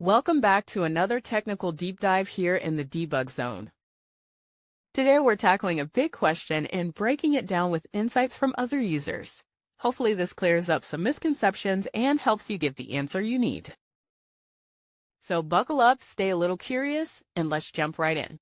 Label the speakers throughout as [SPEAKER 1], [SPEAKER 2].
[SPEAKER 1] Welcome back to another technical deep dive here in the debug zone. Today we're tackling a big question and breaking it down with insights from other users. Hopefully this clears up some misconceptions and helps you get the answer you need. So buckle up, stay a little curious, and let's jump right in.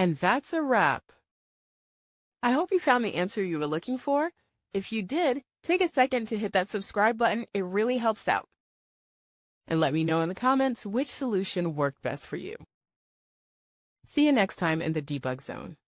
[SPEAKER 1] And that's a wrap. I hope you found the answer you were looking for. If you did, take a second to hit that subscribe button. It really helps out. And let me know in the comments which solution worked best for you. See you next time in the debug zone.